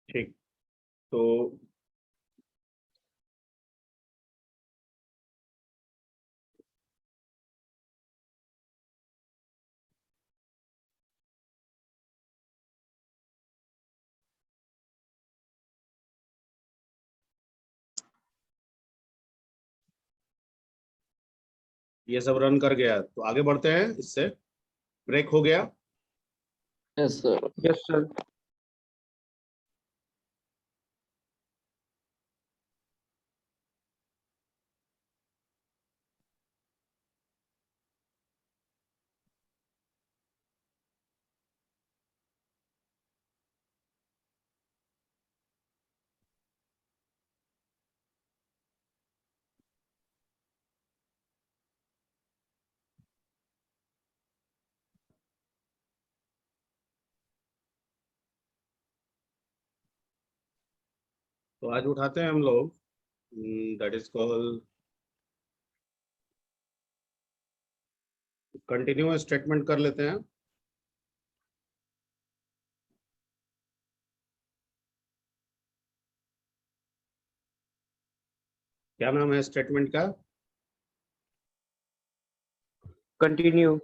ठीक। तो ये सब रन कर गया, तो आगे बढ़ते हैं। इससे ब्रेक हो गया। Yes sir. Yes sir. तो आज उठाते हैं हम लोग, that is called continuous statement कर लेते हैं। क्या नाम है स्टेटमेंट का? कंटिन्यू।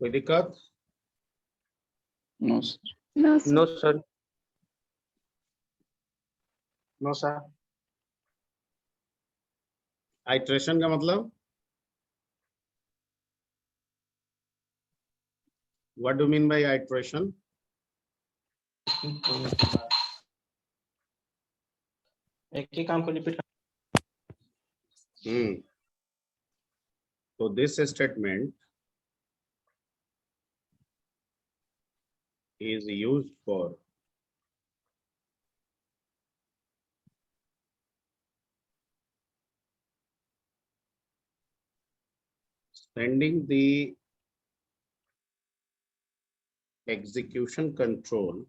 कोई दिक्कत? No sir. No sir. No sir. Iteration का मतलब what do mean by iteration? एक ही काम को रिपीट। तो this statement is used for sending the execution control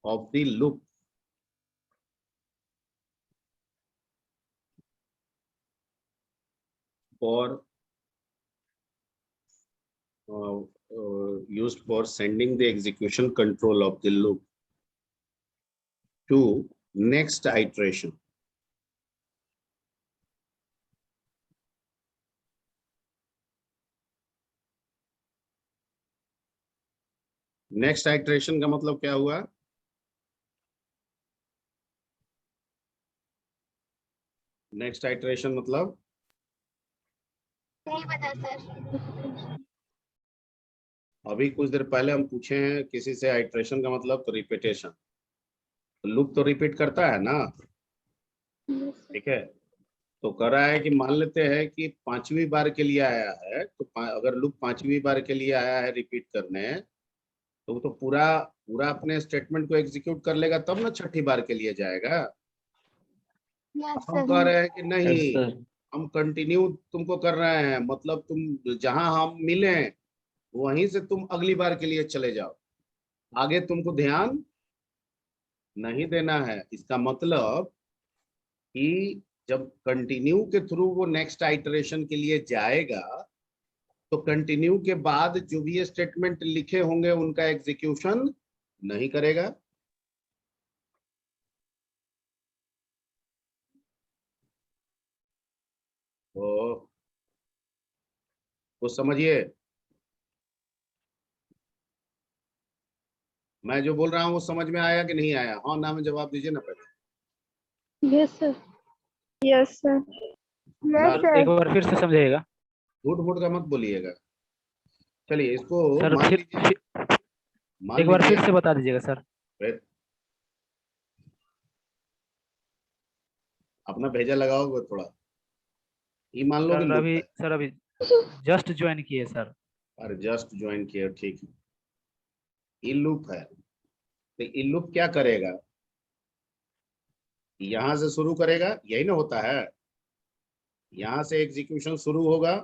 of the loop for used for sending the execution control of the loop to next iteration. Next iteration का मतलब क्या हुआ? Next iteration मतलब नहीं पता सर। अभी कुछ देर पहले हम पूछे हैं किसी से आइट्रेशन का मतलब, तो रिपीटेशन। लूप तो रिपीट करता है ना, ठीक है। तो कर रहा है कि मान लेते हैं कि 5वीं बार के लिए आया है, तो अगर लूप 5वीं बार के लिए आया है रिपीट करने, तो वो तो पूरा पूरा अपने स्टेटमेंट को एग्जीक्यूट कर लेगा, तब ना 6ठी बार के लिए जाएगा। हम कह रहे हैं कि नहीं, यस सर। हम कंटिन्यू तुमको कर रहे हैं, मतलब तुम जहां हम मिले वहीं से तुम अगली बार के लिए चले जाओ, आगे तुमको ध्यान नहीं देना है। इसका मतलब कि जब कंटिन्यू के थ्रू वो नेक्स्ट आइटरेशन के लिए जाएगा, तो कंटिन्यू के बाद जो भी स्टेटमेंट लिखे होंगे उनका एग्जीक्यूशन नहीं करेगा। तो समझिए, मैं जो बोल रहा हूँ वो समझ में आया कि नहीं आया? हाँ ना में जवाब दीजिए ना पहले। Yes sir. Yes sir. Yes sir एक सर। बार फिर से समझाइएगा। झूठ मूठ का मत बोलिएगा। चलिए इसको सर मान फिर लीजिए, मान एक बार लीजिए फिर से बता दीजिएगा सर। अपना भेजा लगाओगे थोड़ा, ये मान लो कि लूप है। सर अभी जस्ट ज्वाइन किए सर। और जस्ट ज्वाइन किया, ठीक है। ये लूप है, तो ये लूप क्या करेगा? यहां से शुरू करेगा, यही ना होता है। यहां से एग्जीक्यूशन शुरू होगा,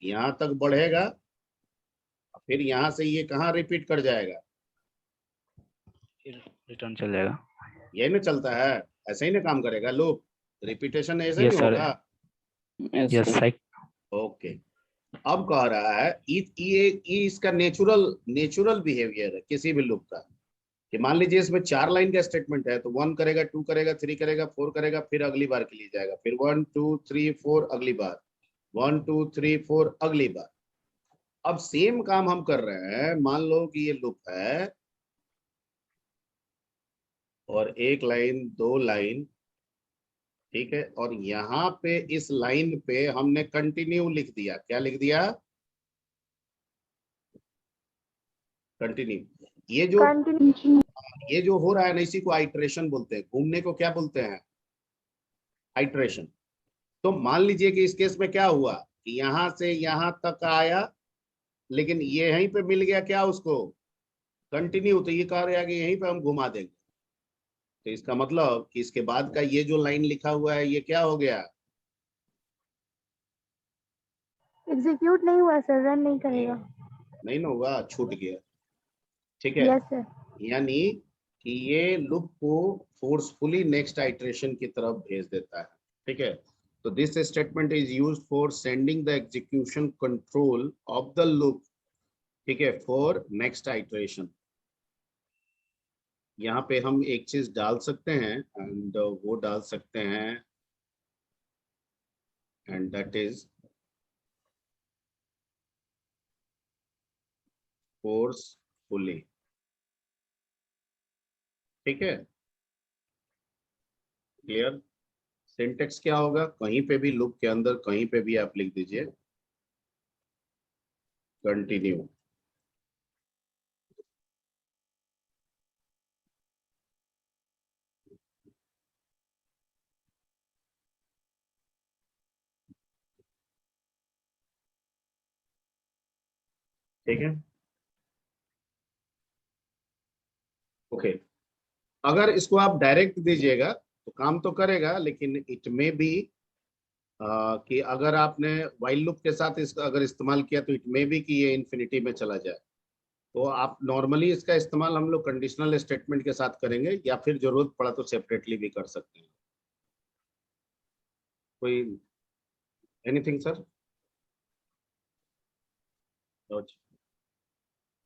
यहां तक बढ़ेगा, फिर यहां से ये कहाँ रिपीट कर जाएगा? फिर रिटर्न चल जाएगा। यही ना चलता है, ऐसे ही ना काम करेगा लूप। रिपीटेशन ऐसे यस नहीं सर। होगा। Yes, Yes, sir. ओके, अब कह रहा है ये इसका नेचुरल बिहेवियर है किसी भी लूप का, कि मान लीजिए इसमें 4 लाइन का स्टेटमेंट है, तो 1 करेगा, 2 करेगा, 3 करेगा, 4 करेगा, फिर अगली बार के लिए जाएगा, फिर 1 2 3 4 अगली बार, 1 2 3 4 अगली बार। अब सेम काम हम कर रहे हैं, मान लो कि ये लूप है और 1 लाइन 2 लाइन, ठीक है, और यहाँ पे इस लाइन पे हमने कंटिन्यू लिख दिया। क्या लिख दिया? कंटिन्यू। Continue. ये जो हो रहा है ना, इसी को आइटरेशन बोलते हैं। घूमने को क्या बोलते हैं? आइटरेशन। तो मान लीजिए कि इस केस में क्या हुआ कि यहां से यहां तक आया, लेकिन ये यहीं पे मिल गया क्या उसको? कंटिन्यू। तो ये कह रहा है कि यहीं पे हम घुमा देंगे। तो इसका मतलब कि इसके बाद का ये जो लाइन लिखा हुआ है, ये क्या हो गया? Execute नहीं हुआ सर, रन नहीं करेगा। नहीं ना हुआ, छूट गया। ठीक है, यस सर। यानी कि ये लूप को फोर्सफुली नेक्स्ट आइटरेशन की तरफ भेज देता है। ठीक है, तो this statement is used for sending the execution control of the loop, ठीक है, फॉर नेक्स्ट आइटरेशन। यहाँ पे हम एक चीज डाल सकते हैं, एंड वो डाल सकते हैं, एंड दैट इज फोर्सफुली। ठीक है, क्लियर? सिंटेक्स क्या होगा? कहीं पे भी लूप के अंदर कहीं पे भी आप लिख दीजिए कंटिन्यू। ठीक है, ओके। अगर इसको आप डायरेक्ट दीजिएगा तो काम तो करेगा, लेकिन इट में बी कि अगर आपने वाइल लूप के साथ इसका अगर इस्तेमाल किया तो इट में बी कि ये इन्फिनिटी में चला जाए। तो आप नॉर्मली इसका इस्तेमाल हम लोग कंडीशनल स्टेटमेंट के साथ करेंगे, या फिर जरूरत पड़ा तो सेपरेटली भी कर सकते हैं। कोई एनीथिंग सर?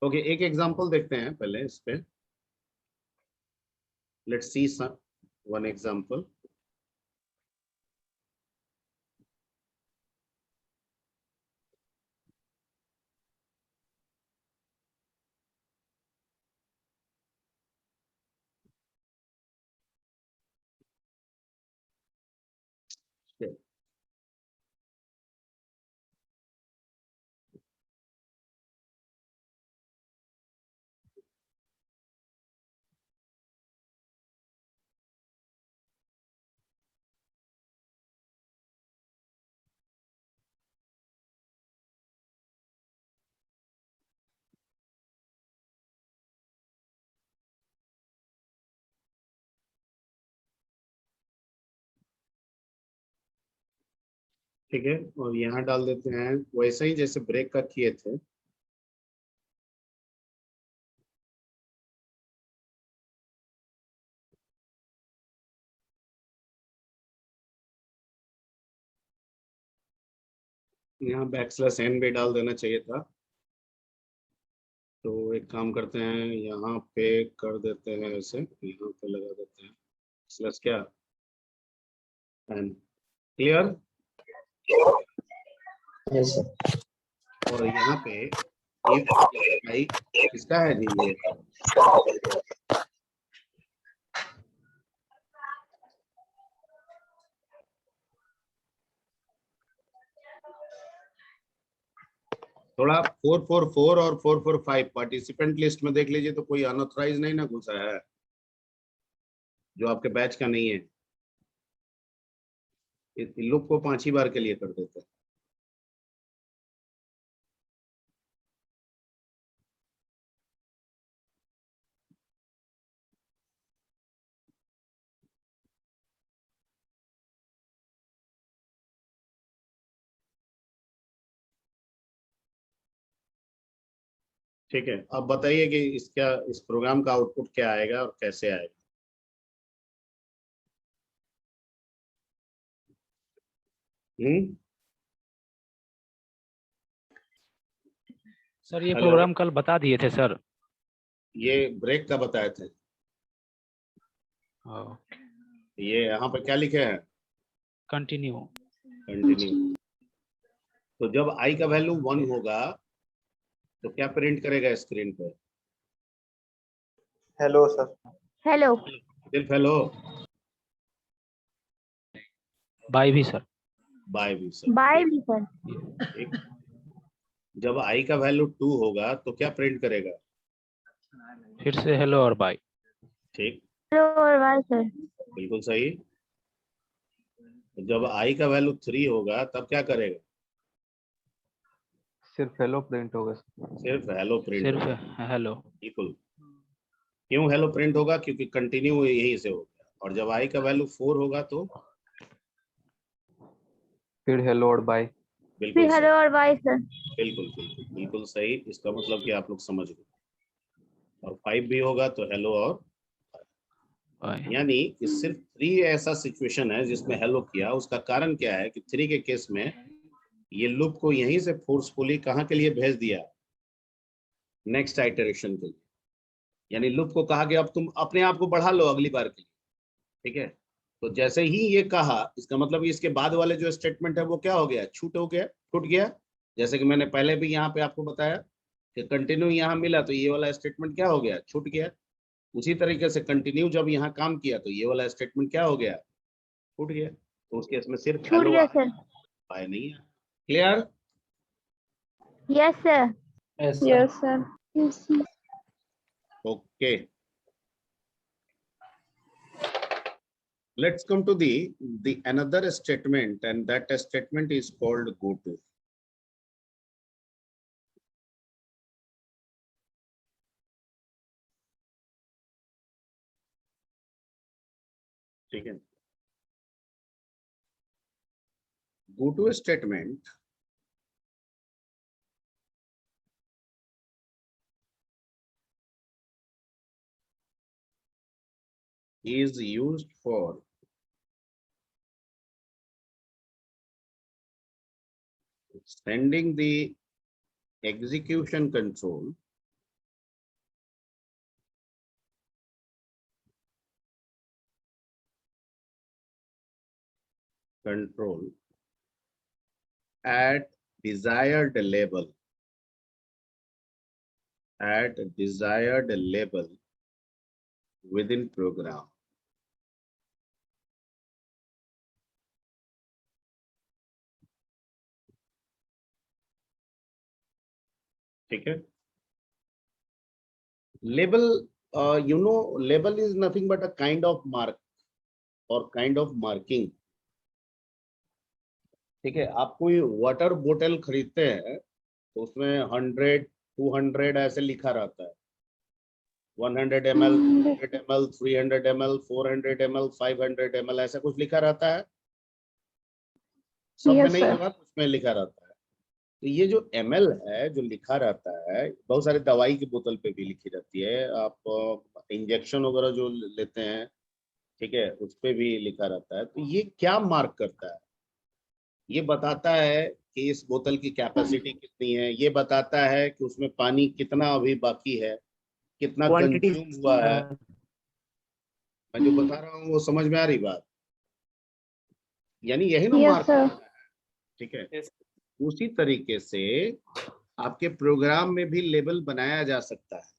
ओके, एक एग्जांपल देखते हैं पहले इस पे। Let's see some one example. ठीक है, और यहाँ डाल देते हैं वैसे ही जैसे ब्रेक का किए थे। यहाँ बैकस्लैश एन भी डाल देना चाहिए था। तो एक काम करते हैं, यहाँ पे कर देते हैं ऐसे, यहाँ पे लगा देते हैं स्लैश क्या, एन। क्लियर? Yes, sir. और यहाँ पे इफ आई किसका है जी ये? थोड़ा 444 और 445 पार्टिसिपेंट लिस्ट में देख लीजिए, तो कोई अनऑथराइज नहीं ना घुसा है जो आपके बैच का नहीं है। इन लोग को 5 ही बार के लिए कर देते हैं। ठीक है, अब बताइए कि इसका इस प्रोग्राम का आउटपुट क्या आएगा और कैसे आएगा? हम्म सर ये हेलो। प्रोग्राम कल बता दिए थे सर। ये ब्रेक का बताए थे। ये यहाँ पर क्या लिखे हैं? कंटिन्यू। कंटिन्यू। तो जब आई का वैल्यू 1 होगा तो क्या प्रिंट करेगा स्क्रीन पे? Hello sir. Hello. सिर्फ हेलो? बाय भी सर। बाय भी सर। Bye, sir. ठीक। जब आई का वैल्यू 2 होगा तो क्या प्रिंट करेगा? फिर से हेलो और बाय। ठीक, Hello or bye, sir. बिल्कुल सही। जब आई का वैल्यू 3 होगा तब क्या करेगा? सिर्फ हेलो प्रिंट होगा सर। सिर्फ हेलो प्रिंट सिर्फ होगा। हेलो। बिल्कुल। क्यों हेलो प्रिंट होगा? क्योंकि कंटिन्यू यहीं से होगा। और जब आई का वैल्यू 4 होगा तो फिर हेलो और बाय। बिल्कुल Say सही। hello or bye, sir. बिल्कुल बिल्कुल बिल्कुल सही। इसका मतलब कि आप लोग समझ गए। और 5 भी होगा तो हेलो और बाय। यानी कि सिर्फ 3 ऐसा सिचुएशन है जिसमें हेलो किया। उसका कारण क्या है कि 3 के केस में ये लूप को यहीं से फोर्सफुली कहाँ के लिए भेज दिया? नेक्स्ट आइटरेशन के लिए। यानी लूप को कहा कि अब तुम अपने आप को बढ़ा लो अगली बार के लिए। ठीक है। तो जैसे ही ये कहा, इसका मतलब इसके बाद वाले जो स्टेटमेंट है वो क्या हो गया? छूट गया। जैसे कि मैंने पहले भी यहाँ पे आपको बताया कि कंटिन्यू यहाँ मिला तो ये वाला स्टेटमेंट क्या हो गया? छूट गया। उसी तरीके से कंटिन्यू जब यहाँ काम किया तो ये वाला स्टेटमेंट क्या हो गया? छूट गया। तो उसके इसमें सिर्फ छूट हेलो गया सर। आया नहीं है। Clear? Yes, sir. Yes sir. Yes, sir. Yes, sir. Okay. Let's come to the another statement, and that statement is called go to. ठीक है। Go to statement is used for sending the execution control at desired level within program. ठीक है। Label, label is nothing but a kind of mark or kind of marking. ठीक है। आप कोई water बोतल खरीदते हैं तो उसमें 100, 200 ऐसे लिखा रहता है। 100 ml, 200 ml, 300 ml, 400 ml, 500 ml ऐसा कुछ लिखा रहता है। सब में Yes, नहीं sir. होगा, कुछ में लिखा रहता है। तो ये जो ml है जो लिखा रहता है, बहुत सारी दवाई की बोतल पे भी लिखी रहती है। आप इंजेक्शन वगैरह जो लेते हैं, ठीक है, उस पे भी लिखा रहता है। तो ये क्या मार्क करता है? ये बताता है कि इस बोतल की कैपेसिटी कितनी है। ये बताता है कि उसमें पानी कितना अभी बाकी है, कितना क्वांटिटी कंज्यूम हुआ है। मैं जो बता रहा हूँ वो समझ में आ रही बात? यानी यही ना Yes, मार्क sir. करता है। ठीक है। उसी तरीके से आपके प्रोग्राम में भी लेबल बनाया जा सकता है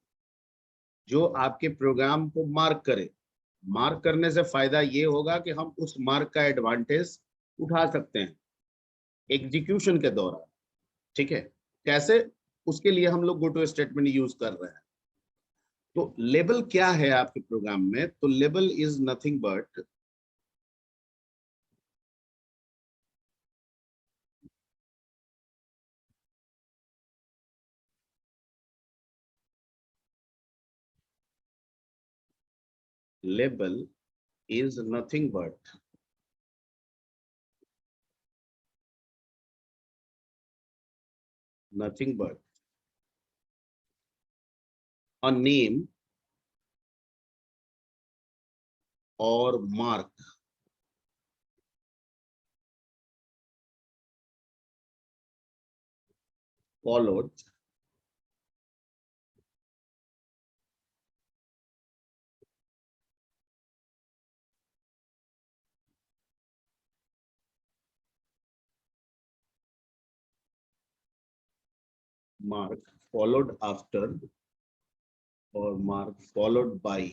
जो आपके प्रोग्राम को मार्क करे। मार्क करने से फायदा ये होगा कि हम उस मार्क का एडवांटेज उठा सकते हैं एग्जीक्यूशन के दौरान। ठीक है। कैसे? उसके लिए हम लोग गो टू स्टेटमेंट यूज कर रहे हैं। तो लेबल क्या है आपके प्रोग्राम में? तो label is nothing but label is nothing but a name or mark followed mark followed after or mark followed by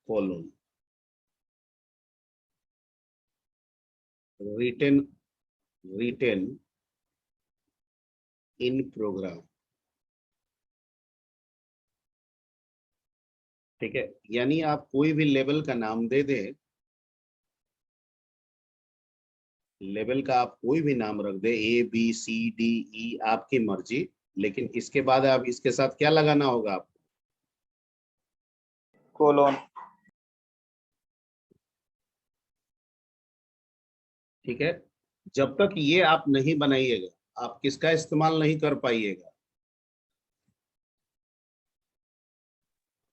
colon written in program। ठीक है, यानी आप कोई भी लेवल का नाम दे दें, लेवल का आप कोई भी नाम रख दे, ABCDE आपकी मर्जी, लेकिन इसके बाद आप इसके साथ क्या लगाना होगा आपको? कोलोन। ठीक है, जब तक ये आप नहीं बनाइएगा आप किसका इस्तेमाल नहीं कर पाइएगा?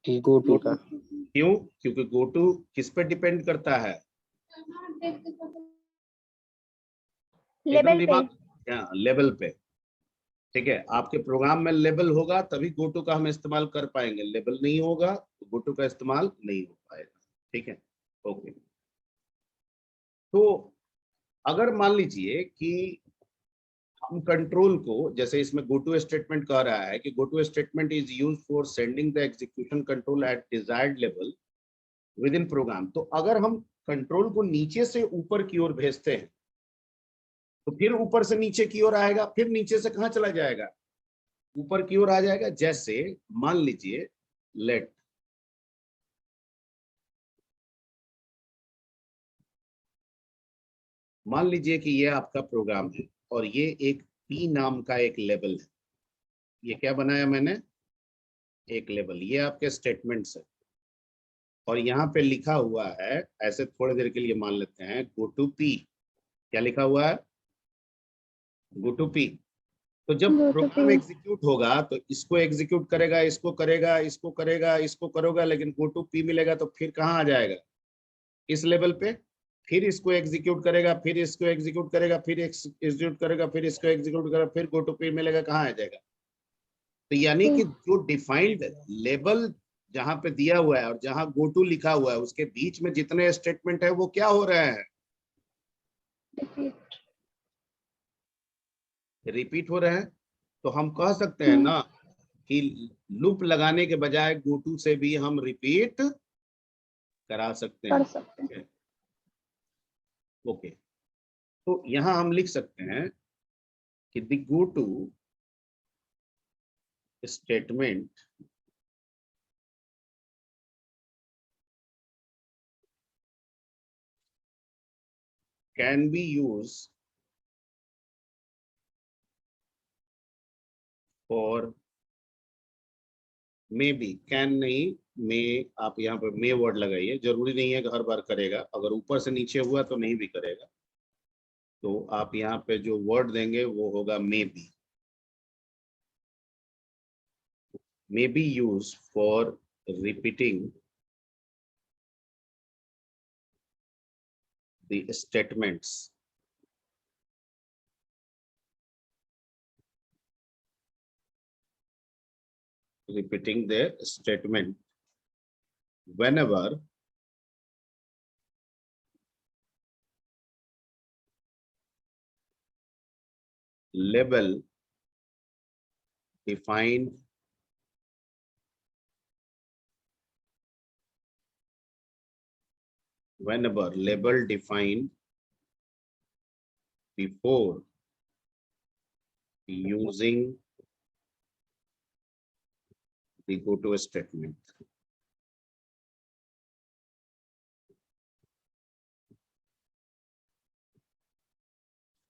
गो टू का। क्यों? क्योंकि गो टू किस पे डिपेंड करता है? लेवल पे। लेवल पे। ठीक है, आपके प्रोग्राम में लेवल होगा तभी गो टू का हम इस्तेमाल कर पाएंगे, लेवल नहीं होगा तो गो टू का इस्तेमाल नहीं हो पाएगा। ठीक है, ओके। तो अगर मान लीजिए कि हम कंट्रोल को, जैसे इसमें गो टू स्टेटमेंट कह रहा है कि go to statement is used for sending the execution control at desired level within program, तो अगर हम कंट्रोल को नीचे से ऊपर की ओर भेजते हैं तो फिर ऊपर से नीचे की ओर आएगा, फिर नीचे से कहां चला जाएगा? ऊपर की ओर आ जाएगा। जैसे मान लीजिए लेट मान लीजिए कि ये आपका प्रोग्राम है और ये एक P नाम का एक लेवल है। ये क्या बनाया मैंने? एक लेवल। ये आपके स्टेटमेंट्स है और यहाँ पे लिखा हुआ है, ऐसे थोड़ी देर के लिए मान लेते हैं, गो टू P। क्या लिखा हुआ है? Go to P। तो जब Go to program P। Execute होगा तो इसको एग्जीक्यूट करेगा, इसको करेगा, इसको करेगा, इसको करोगा, लेकिन गो टू P मिलेगा तो फिर कहाँ आ जाएगा? इस लेवल पे। फिर इसको एग्जीक्यूट करेगा, फिर इसको एग्जीक्यूट करेगा, फिर एग्जीक्यूट करेगा, फिर इसको एग्जीक्यूट करेगा, फिर गो टू P मिलेगा, कहाँ आ जाएगा? तो यानी कि जो डिफाइंड लेवल जहां पे दिया हुआ है और जहां गो टू लिखा हुआ है उसके बीच में जितने स्टेटमेंट है वो क्या हो रहे हैं? रिपीट हो रहे हैं। तो हम कह सकते हैं ना कि लूप लगाने के बजाय गो टू से भी हम रिपीट करा सकते कर हैं। सकते हैं। ओके, तो यहां हम लिख सकते हैं कि the go to statement can be use for, may be, can नहीं, मे, आप यहाँ पर मे वर्ड लगाइए, जरूरी नहीं है कि हर बार करेगा, अगर ऊपर से नीचे हुआ तो नहीं भी करेगा। तो आप यहाँ पे जो वर्ड देंगे वो होगा may be use for repeating the statements whenever label defined before using the go to statement।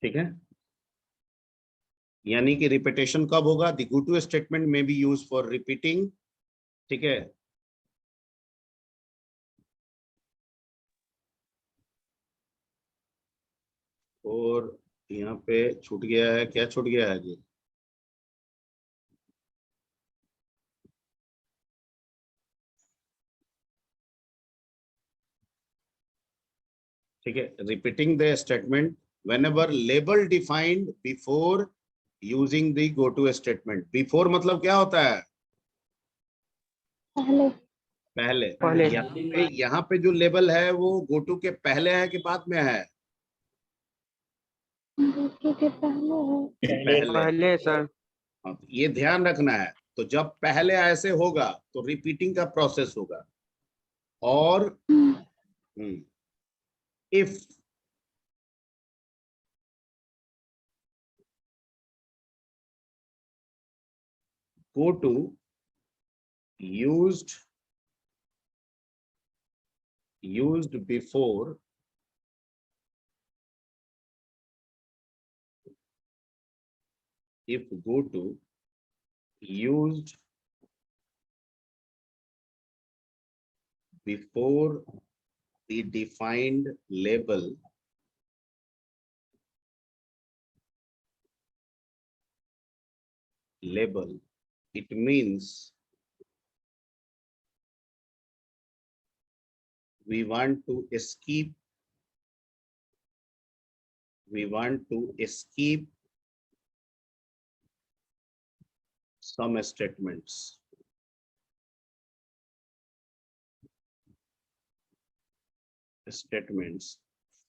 ठीक है, यानी कि रिपीटेशन कब होगा? द गो टू स्टेटमेंट में बी यूज फॉर रिपीटिंग। ठीक है, और यहाँ पे छूट गया है, क्या छूट गया है जी? ठीक है, repeating the statement whenever label defined before using the go to statement। Before मतलब क्या होता है? पहले। पहले पहले। यहाँ पे जो लेबल है वो गो टू के पहले है कि बाद में है? गोटू के पहले है। पहले। पहले सर। हाँ, तो ये ध्यान रखना है। तो जब पहले ऐसे होगा तो रिपीटिंग का प्रोसेस होगा। और if go to used before if go to used before the defined label it means we want to escape some statements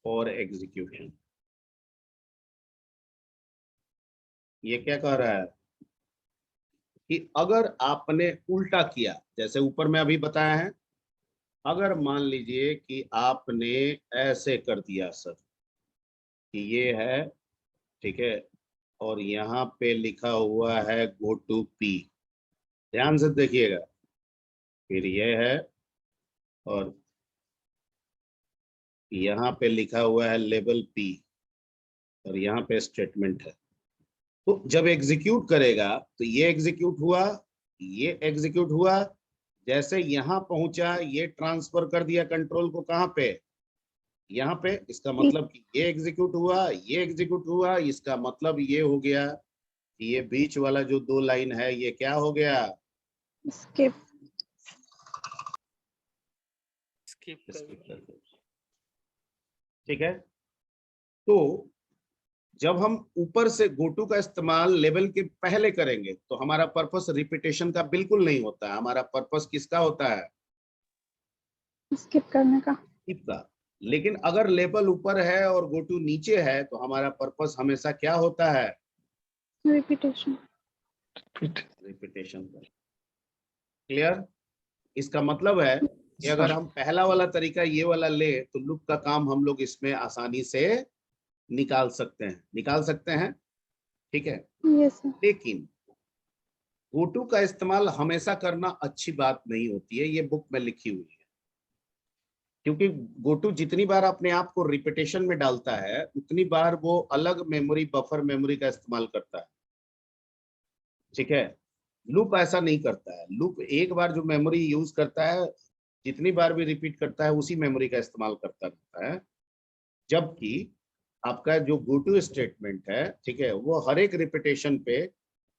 for execution। ये क्या कह रहा है कि अगर आपने उल्टा किया, जैसे ऊपर में अभी बताया है, अगर मान लीजिए कि आपने ऐसे कर दिया सर कि ये है, ठीक है, और यहाँ पे लिखा हुआ है गो टू पी, ध्यान से देखिएगा, फिर ये है और यहाँ पे लिखा हुआ है लेबल पी और यहाँ पे स्टेटमेंट है। तो जब एग्जीक्यूट करेगा तो ये एग्जीक्यूट हुआ, ये एग्जीक्यूट हुआ, जैसे यहाँ पहुंचा ये ट्रांसफर कर दिया कंट्रोल को, कहाँ पे, यहाँ पे। इसका मतलब कि ये एग्जीक्यूट हुआ, ये एग्जीक्यूट हुआ, इसका मतलब ये हो गया कि ये बीच वाला जो 2 लाइन है ये क्या हो गया, स्किप। स्किप स्किप कर दो। ठीक है। तो जब हम ऊपर से गोटू का इस्तेमाल लेवल के पहले करेंगे तो हमारा पर्पस रिपीटेशन का बिल्कुल नहीं होता है, हमारा पर्पस किसका होता है, स्किप करने का। स्किप का। लेकिन अगर लेवल ऊपर है और गोटू नीचे है तो हमारा पर्पस हमेशा क्या होता है, रिपीटेशन। रिपीटेशन का। क्लियर? इसका मतलब है कि अगर हम पहला वाला तरीका ये वाला ले तो लूप का काम हम लोग इसमें आसानी से निकाल सकते हैं, ठीक है। Yes sir. लेकिन गोटू का इस्तेमाल हमेशा करना अच्छी बात नहीं होती है, ये बुक में लिखी हुई है। क्योंकि गोटू जितनी बार अपने आप को रिपीटेशन में डालता है उतनी बार वो अलग मेमोरी, बफर मेमोरी का इस्तेमाल करता है, ठीक है। लूप ऐसा नहीं करता है। लूप एक बार जो मेमोरी यूज करता है, जितनी बार भी रिपीट करता है उसी मेमोरी का इस्तेमाल करता रहता है। जबकि आपका जो गो टू स्टेटमेंट है, ठीक है, वो हर एक रिपीटेशन पे,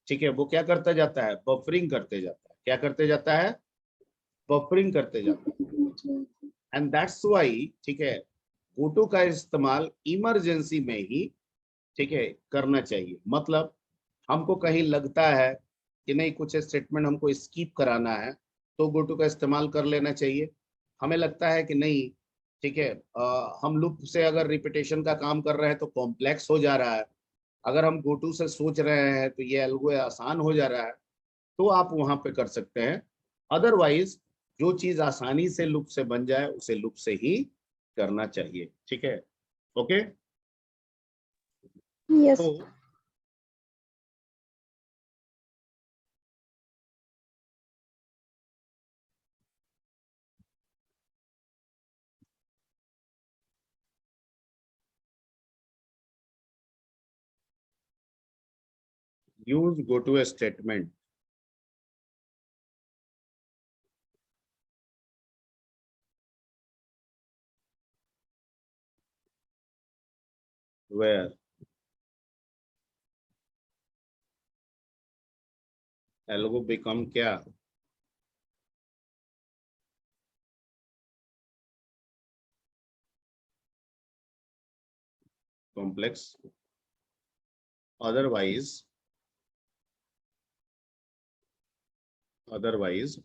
ठीक है, वो क्या करता जाता है, बफरिंग करते जाता है। क्या करते जाता है, बफरिंग करते जाता है। एंड दैट्स व्हाई, ठीक है, गो टू का इस्तेमाल इमरजेंसी में ही, ठीक है, करना चाहिए। मतलब हमको कहीं लगता है कि नहीं कुछ स्टेटमेंट हमको स्किप कराना है तो गो टू का इस्तेमाल कर लेना चाहिए। हमें लगता है कि नहीं, ठीक है, हम लूप से अगर रिपीटेशन का काम कर रहे हैं तो कॉम्प्लेक्स हो जा रहा है, अगर हम गो टू से सोच रहे हैं तो ये अलगो आसान हो जा रहा है, तो आप वहां पे कर सकते हैं। अदरवाइज जो चीज आसानी से लूप से बन जाए उसे लूप से ही करना चाहिए, ठीक है। ओके। यस। तो use go to a statement where algo become क्या, complex। otherwise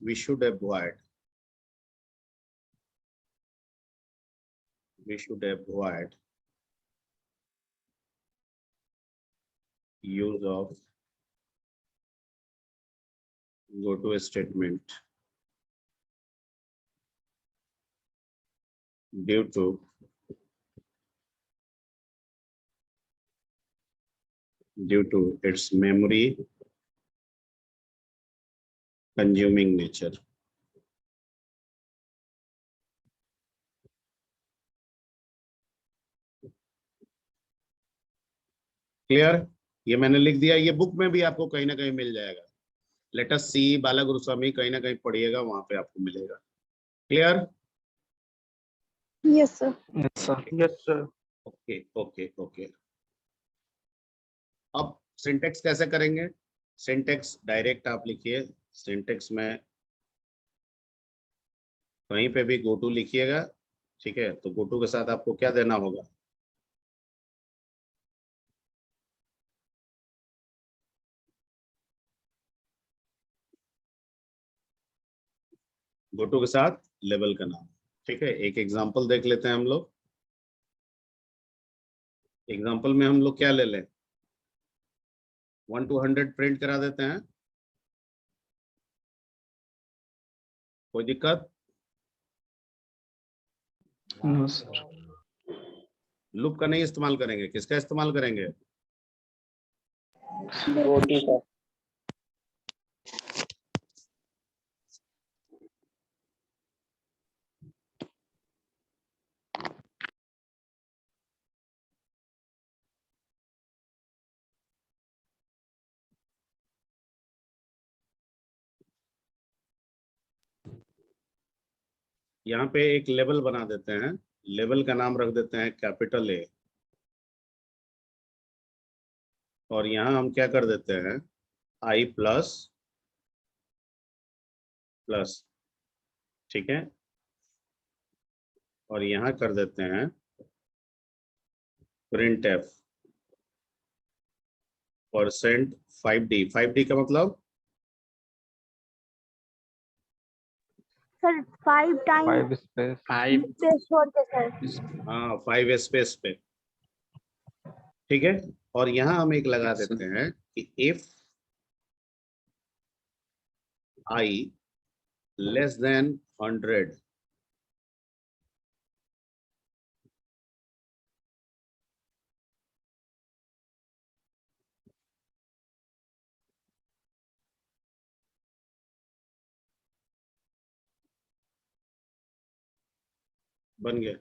we should avoid we should avoid use of go to statement due to its memory consuming nature. Clear? ये मैंने लिख दिया, ये बुक में भी आपको कहीं ना कहीं मिल जाएगा। लेट अस सी बाला गुरुस्वामी, कहीं ना कहीं पढ़िएगा, वहां पे आपको मिलेगा। Clear? Yes, sir. Yes, sir. Yes, sir. Okay okay okay. अब सिंटेक्स कैसे करेंगे? सिंटेक्स डायरेक्ट आप लिखिए। सिंटेक्स में कहीं पे भी गो टू लिखिएगा, ठीक है? तो गो टू के साथ आपको क्या देना होगा? गो टू के साथ लेवल का नाम, ठीक है? एक एग्जांपल देख लेते हैं हम लोग। एग्जांपल में हम लोग क्या ले लें? 1 to 100 प्रिंट करा देते हैं, कोई दिक्कत? No, sir. लूप का नहीं इस्तेमाल करेंगे, किसका इस्तेमाल करेंगे? Go to, sir. यहाँ पे एक लेवल बना देते हैं, लेवल का नाम रख देते हैं कैपिटल ए, और यहाँ हम क्या कर देते हैं? आई प्लस प्लस, ठीक है? और यहाँ कर देते हैं print F percent 5D। 5D का मतलब Sir, 5 times 5 space. 5. space छोड़ के sir. हाँ 5 स्पेस पे, ठीक है? और यहाँ हम एक लगा देते हैं कि इफ आई लेस देन 100, बन गया।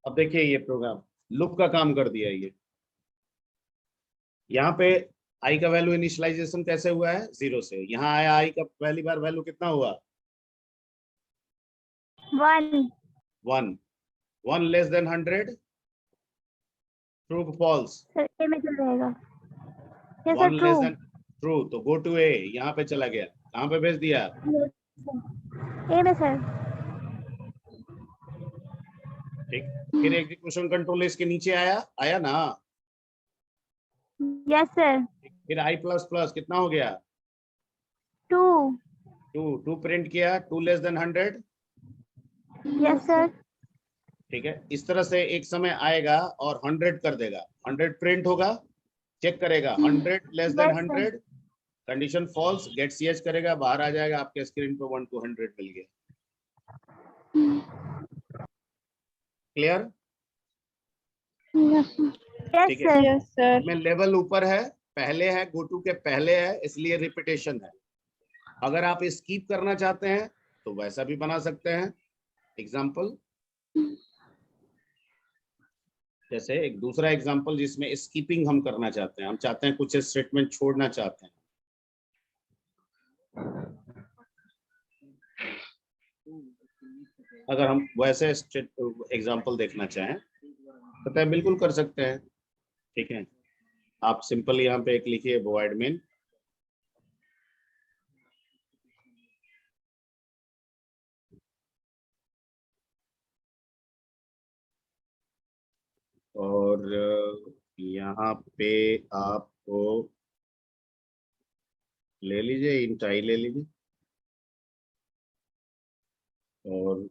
अब देखिए ये प्रोग्राम लूप का काम कर दिया। ये यहाँ पे आई का वैल्यू इनिशियलाइजेशन कैसे हुआ है? 0 से। यहाँ आया आई का पहली बार वैल्यू कितना हुआ? 1. 1। 1 less than 100, true false? Sir, A में चल जाएगा। Yes, sir, 1 less true. Than true, तो गो टू ए, यहाँ पे चला गया। कहाँ पे भेज दिया? Yes, sir. A में sir. ठीक। फिर एग्जीक्यूशन कंट्रोल इसके नीचे आया ना? Yes, sir. फिर आई प्लस प्लस कितना हो गया? 2. 2 प्रिंट किया, 2 लेस देन 100, Yes, sir. ठीक है? इस तरह से एक समय आएगा और 100 कर देगा, 100 प्रिंट होगा, चेक करेगा 100 less than Yes, sir. 100, condition false, गेट सीएच करेगा, बाहर आ जाएगा, आपके स्क्रीन पे 1 to 100 मिल गया। क्लियर? Yes, ठीक है। sir. Yes, sir. में लेवल ऊपर है, पहले है, गो टू के पहले है, इसलिए रिपीटेशन है। अगर आप स्कीप करना चाहते हैं तो वैसा भी बना सकते हैं। एग्जाम्पल, जैसे एक दूसरा एग्जाम्पल जिसमें स्कीपिंग हम करना चाहते हैं, हम चाहते हैं कुछ स्टेटमेंट छोड़ना चाहते हैं। अगर हम वैसे एग्जाम्पल देखना चाहें तो बिल्कुल कर सकते हैं, ठीक है? आप सिंपल यहाँ पे एक लिखिए वॉइड मेन, और यहाँ पे आपको ले लीजिए इंट आई ले लीजिए, और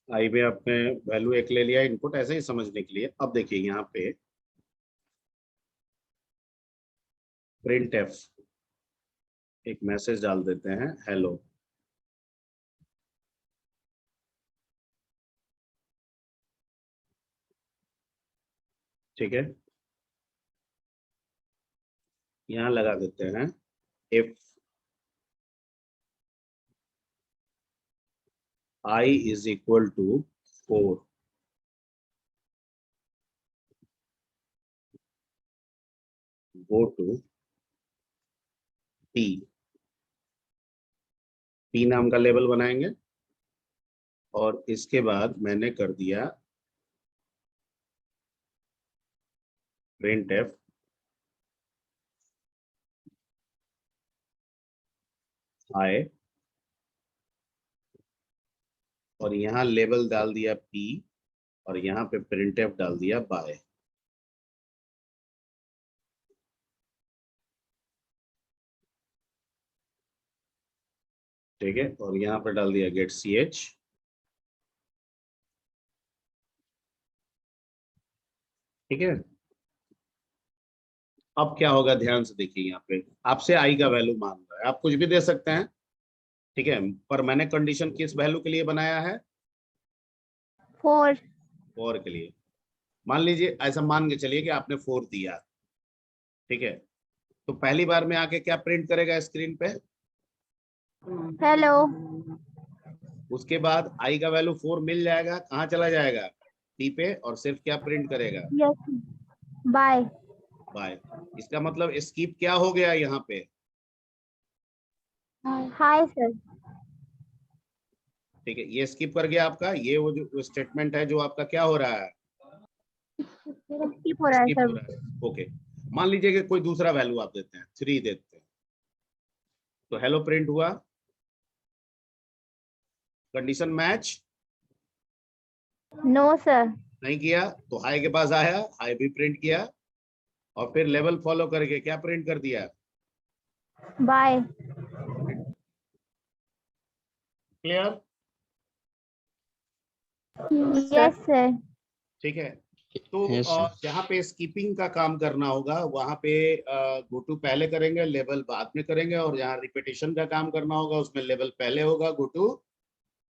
आई में आपने वैल्यू एक ले लिया इनपुट, ऐसे ही समझने के लिए। अब देखिए यहाँ पे प्रिंट एफ, एक मैसेज डाल देते हैं हेलो। ठीक है, यहाँ लगा देते हैं if I is equal to 4, go to P। P नाम का लेबल बनाएंगे और इसके बाद मैंने कर दिया प्रिंट एफ आई, और यहाँ लेबल डाल दिया P, और यहाँ पे प्रिंट एफ डाल दिया बाय। ठीक है, और यहाँ पे डाल दिया गेट ch। ठीक है, अब क्या होगा ध्यान से देखिए, यहाँ पे आपसे आई का वैल्यू मांग रहा है, आप कुछ भी दे सकते हैं। ठीक है, पर मैंने कंडीशन किस वैल्यू के लिए बनाया है? 4. 4 के लिए। मान लीजिए, ऐसा मान के चलिए कि आपने 4 दिया। ठीक है, तो पहली बार में आके क्या प्रिंट करेगा स्क्रीन पे? Hello. उसके बाद आई का वैल्यू 4 मिल जाएगा, कहाँ चला जाएगा? टी पे, और सिर्फ क्या प्रिंट करेगा? Yes. Bye. बाय। इसका मतलब स्किप क्या हो गया यहाँ पे? Hi sir. ठीक है, ये स्किप कर गया आपका, ये वो जो स्टेटमेंट है जो आपका क्या हो रहा है? Skip हो रहा है स्किप हो सर. रहा है। ओके, मान लीजिए कि कोई दूसरा वैल्यू आप देते हैं, 3 देते हैं, तो हेलो प्रिंट हुआ, कंडीशन मैच No sir. नहीं किया, तो हाई के पास आया, हाई भी प्रिंट किया, और फिर लेवल फॉलो करके क्या प्रिंट कर दिया? Bye. क्लियर? Yes sir. ठीक है, तो Yes, sir. जहाँ पे स्कीपिंग का काम करना होगा वहां पे गो टू पहले करेंगे, लेवल बाद में करेंगे, और जहाँ रिपीटेशन का काम करना होगा उसमें लेवल पहले होगा, गो टू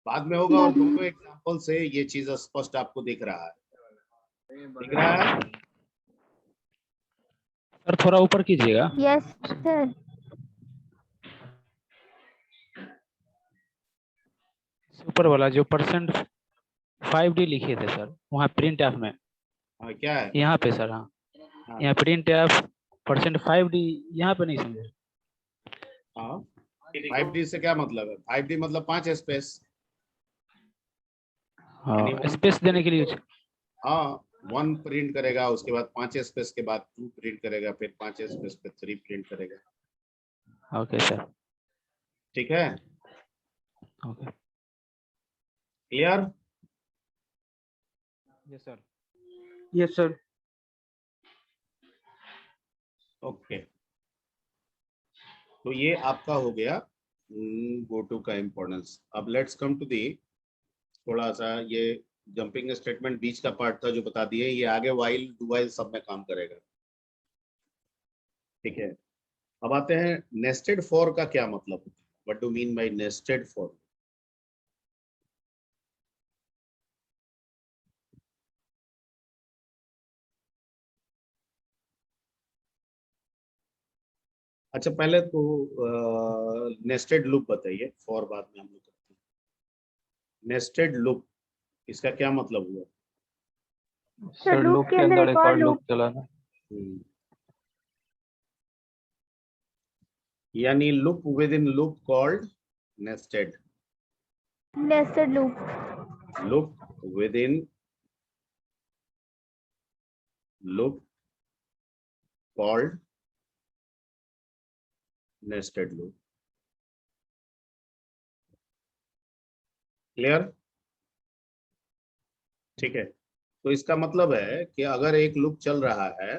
बाद में होगा। और दोनों एग्जांपल से ये चीज स्पष्ट आपको दिख रहा है, दिख रहा है? सर थोड़ा ऊपर कीजिएगा। Yes sir. ऊपर वाला जो %5D लिखे थे सर, वहाँ प्रिंट एफ में, हाँ, क्या है? यहाँ पे सर, हाँ हाँ, यहाँ प्रिंट एफ %5D, यहाँ पे नहीं समझे। हाँ, 5D से क्या मतलब है? 5D मतलब 5 स्पेस, यानी हाँ, स्पेस देने के लिए। हाँ, 1 प्रिंट करेगा, उसके बाद 5 स्पेस के बाद 2 प्रिंट करेगा, फिर 5 स्पेस पे 3 प्रिंट करेगा। Okay sir. ठीक है, okay. Clear? Yes sir. Yes, sir. Okay, तो ये आपका हो गया गो टू का इम्पोर्टेंस। अब लेट्स कम टू दी, थोड़ा सा ये जंपिंग स्टेटमेंट बीच का पार्ट था जो बता दिए, ये आगे वाइल डू वाइल सब में काम करेगा। ठीक है, अब आते हैं नेस्टेड फॉर का क्या मतलब होता है? What do mean bye nested for? अच्छा, पहले तो नेस्टेड लूप बताइए, फॉर बाद में हम लोग करते हैं। नेस्टेड लूप, इसका क्या मतलब हुआ? सर लूप लूप के के अंदर अंदर एक एक और और लूप लूप. चलाना। यानी loop with in loop called nested. Nested loop. Loop with in loop called nested loop. Clear? ठीक है, तो इसका मतलब है कि अगर एक लूप चल रहा है